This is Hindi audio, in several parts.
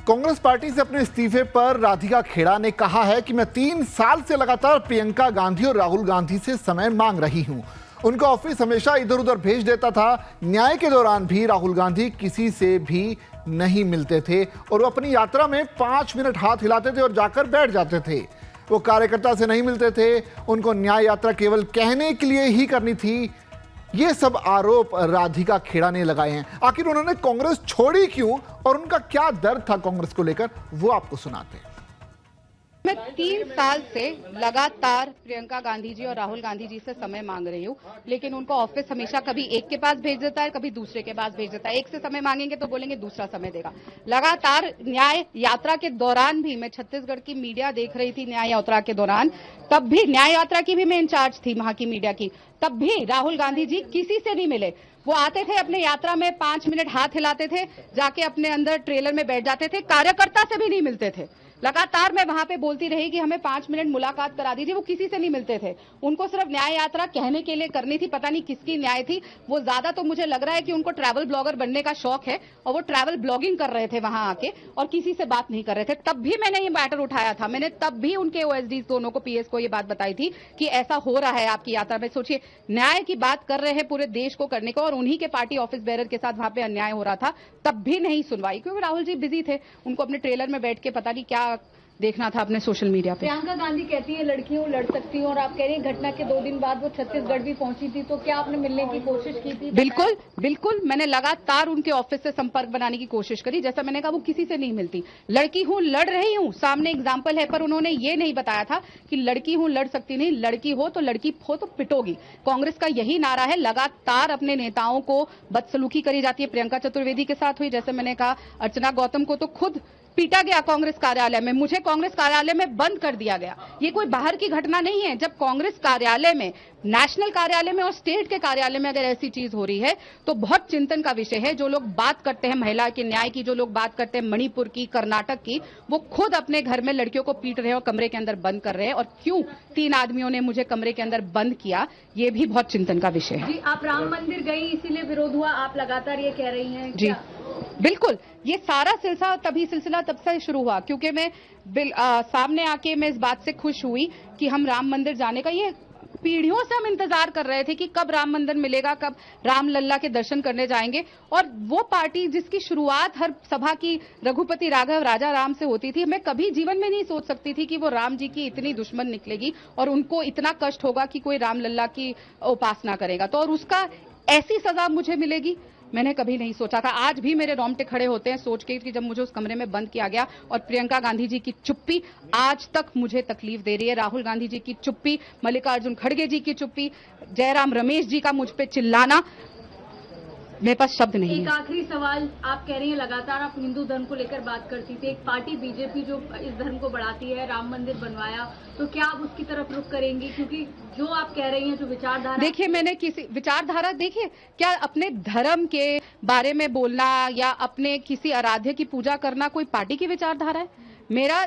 कांग्रेस पार्टी से अपने इस्तीफे पर राधिका खेड़ा ने कहा है कि मैं 3 साल से लगातार प्रियंका गांधी और राहुल गांधी से समय मांग रही हूं। उनका ऑफिस हमेशा इधर उधर भेज देता था। न्याय के दौरान भी राहुल गांधी किसी से भी नहीं मिलते थे और वो अपनी यात्रा में 5 मिनट हाथ हिलाते थे और जाकर बैठ जाते थे। वो कार्यकर्ता से नहीं मिलते थे। उनको न्याय यात्रा केवल कहने के लिए ही करनी थी। ये सब आरोप राधिका खेड़ा ने लगाए हैं। आखिर उन्होंने कांग्रेस छोड़ी क्यों और उनका क्या दर्द था कांग्रेस को लेकर, वो आपको सुनाते हैं। मैं 3 साल से लगातार प्रियंका गांधी जी और राहुल गांधी जी से समय मांग रही हूँ, लेकिन उनको ऑफिस हमेशा कभी एक के पास भेज देता है, कभी दूसरे के पास भेज देता है। एक से समय मांगेंगे तो बोलेंगे दूसरा समय देगा। लगातार न्याय यात्रा के दौरान भी मैं छत्तीसगढ़ की मीडिया देख रही थी। न्याय यात्रा के दौरान तब भी न्याय यात्रा की भी मैं इंचार्ज थी वहां की मीडिया की, तब भी राहुल गांधी जी किसी से नहीं मिले। वो आते थे अपने यात्रा में 5 मिनट हाथ हिलाते थे, जाके अपने अंदर ट्रेलर में बैठ जाते थे, कार्यकर्ता से भी नहीं मिलते थे। लगातार मैं वहां पे बोलती रही कि हमें 5 मिनट मुलाकात करा दीजिए। वो किसी से नहीं मिलते थे। उनको सिर्फ न्याय यात्रा कहने के लिए करनी थी। पता नहीं किसकी न्याय थी। वो ज्यादा तो मुझे लग रहा है कि उनको ट्रैवल ब्लॉगर बनने का शौक है और वो ट्रैवल ब्लॉगिंग कर रहे थे वहां आके और किसी से बात नहीं कर रहे थे। तब भी मैंने ये मैटर उठाया था। मैंने तब भी उनके ओएसडी दोनों को, पीएस को ये बात बताई थी कि ऐसा हो रहा है आपकी यात्रा में। सोचिए, न्याय की बात कर रहे हैं पूरे देश को करने को और उन्हीं के पार्टी ऑफिस बेरर के साथ वहां पे अन्याय हो रहा था। तब भी नहीं सुनवाई, क्योंकि राहुल जी बिजी थे। उनको अपने ट्रेलर में बैठ के पता नहीं क्या देखना था अपने सोशल मीडिया पे। प्रियंका गांधी कहती है लड़की हूँ, लड़ सकती हूँ, और आप कह रही हैं घटना के 2 दिन बाद वो छत्तीसगढ़ भी पहुंची थी, तो क्या आपने मिलने की कोशिश की थी? बिल्कुल बिल्कुल, मैंने लगातार उनके ऑफिस से संपर्क बनाने की कोशिश करी। जैसा मैंने कहा, वो किसी से नहीं मिलती। लड़की हूँ, लड़ रही हूँ, सामने एग्जाम्पल है, पर उन्होंने ये नहीं बताया था कि लड़की हूँ, लड़ सकती नहीं। लड़की हो तो पिटोगी। कांग्रेस का यही नारा है। लगातार अपने नेताओं को बदसलूकी करी जाती है। प्रियंका चतुर्वेदी के साथ हुई, जैसे मैंने कहा। अर्चना गौतम को तो खुद पीटा गया कांग्रेस कार्यालय में। मुझे कांग्रेस कार्यालय में बंद कर दिया गया। ये कोई बाहर की घटना नहीं है। जब कांग्रेस कार्यालय में, नेशनल कार्यालय में और स्टेट के कार्यालय में अगर ऐसी चीज हो रही है तो बहुत चिंतन का विषय है। जो लोग बात करते हैं महिला के न्याय की, जो लोग बात करते हैं मणिपुर की, कर्नाटक की, वो खुद अपने घर में लड़कियों को पीट रहे हैं और कमरे के अंदर बंद कर रहे हैं। और क्यों 3 आदमियों ने मुझे कमरे के अंदर बंद किया, ये भी बहुत चिंतन का विषय है। जी, आप राम मंदिर गई इसीलिए विरोध हुआ, आप लगातार ये कह रही हैं? जी बिल्कुल, ये सारा सिलसिला तब से शुरू हुआ, क्योंकि मैं सामने आके मैं इस बात से खुश हुई कि हम राम मंदिर जाने का, ये पीढ़ियों से हम इंतजार कर रहे थे कि कब राम मंदिर मिलेगा, कब राम लल्ला के दर्शन करने जाएंगे। और वो पार्टी जिसकी शुरुआत हर सभा की रघुपति राघव राजा राम से होती थी, मैं कभी जीवन में नहीं सोच सकती थी कि वो राम जी की इतनी दुश्मन निकलेगी और उनको इतना कष्ट होगा कि कोई राम लल्ला की उपासना करेगा तो, और उसका ऐसी सजा मुझे मिलेगी, मैंने कभी नहीं सोचा था। आज भी मेरे रोंगटे खड़े होते हैं सोच के कि जब मुझे उस कमरे में बंद किया गया। और प्रियंका गांधी जी की चुप्पी आज तक मुझे तकलीफ दे रही है। राहुल गांधी जी की चुप्पी, मल्लिकार्जुन खड़गे जी की चुप्पी, जयराम रमेश जी का मुझ पे चिल्लाना, मेरे पास शब्द नहीं है। एक आखिरी सवाल, आप कह रही हैं लगातार आप हिंदू धर्म को लेकर बात करती थी। एक पार्टी बीजेपी जो इस धर्म को बढ़ाती है, राम मंदिर बनवाया, तो क्या आप उसकी तरफ रुख करेंगी? क्योंकि जो आप कह रही हैं, जो विचारधारा, देखिए, मैंने किसी विचारधारा, देखिए, क्या अपने धर्म के बारे में बोलना या अपने किसी आराध्य की पूजा करना कोई पार्टी की विचारधारा है? मेरा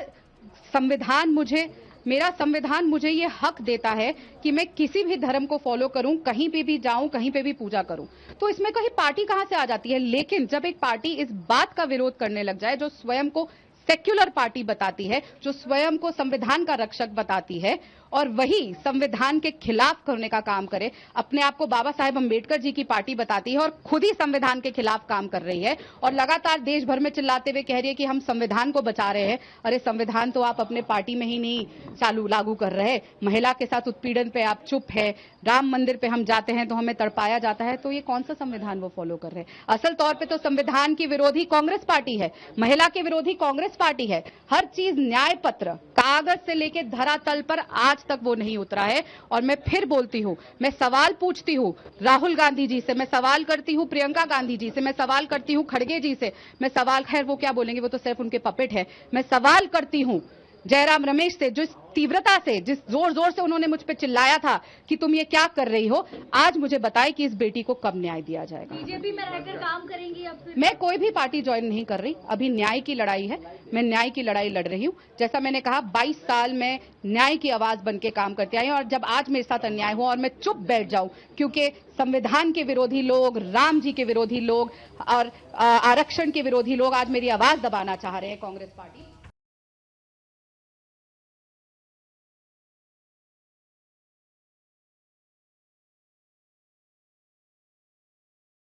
संविधान मुझे ये हक देता है कि मैं किसी भी धर्म को फॉलो करूं, कहीं पे भी जाऊं, कहीं पे भी पूजा करूं। तो इसमें कहीं पार्टी कहां से आ जाती है? लेकिन जब एक पार्टी इस बात का विरोध करने लग जाए, जो स्वयं को सेक्युलर पार्टी बताती है, जो स्वयं को संविधान का रक्षक बताती है, और वही संविधान के खिलाफ करने का काम करे, अपने आप को बाबा साहेब अंबेडकर जी की पार्टी बताती है और खुद ही संविधान के खिलाफ काम कर रही है और लगातार देश भर में चिल्लाते हुए कह रही है कि हम संविधान को बचा रहे हैं। अरे, संविधान तो आप अपने पार्टी में ही नहीं लागू कर रहे। महिला के साथ उत्पीड़न पे आप चुप है। राम मंदिर पे हम जाते हैं तो हमें तड़पाया जाता है, तो ये कौन सा संविधान वो फॉलो कर रहे हैं? असल तौर पे तो संविधान की विरोधी कांग्रेस पार्टी है, महिला के विरोधी कांग्रेस पार्टी है। हर चीज न्याय पत्र कागज से लेके धरातल पर आज तक वो नहीं उतरा है। और मैं फिर बोलती हूं, मैं सवाल पूछती हूं राहुल गांधी जी से, मैं सवाल करती हूं प्रियंका गांधी जी से, मैं सवाल करती हूं खड़गे जी से, मैं सवाल, खैर वो क्या बोलेंगे, वो तो सिर्फ उनके पपेट है। मैं सवाल करती हूं जयराम रमेश से जिस तीव्रता से, जिस जोर जोर से उन्होंने मुझ पे चिल्लाया था कि तुम ये क्या कर रही हो, आज मुझे बताए कि इस बेटी को कब न्याय दिया जाएगा। बीजेपी में रहकर काम करेंगी अब फिर? मैं कोई भी पार्टी ज्वाइन नहीं कर रही, अभी न्याय की लड़ाई है, मैं न्याय की लड़ाई लड़ रही हूं। जैसा मैंने कहा 22 साल में न्याय की आवाज बन के काम करते आई हूं, और जब आज मेरे साथ अन्याय हुआ और मैं चुप बैठ जाऊं क्योंकि संविधान के विरोधी लोग, राम जी के विरोधी लोग और आरक्षण के विरोधी लोग आज मेरी आवाज दबाना चाह रहे हैं, कांग्रेस पार्टी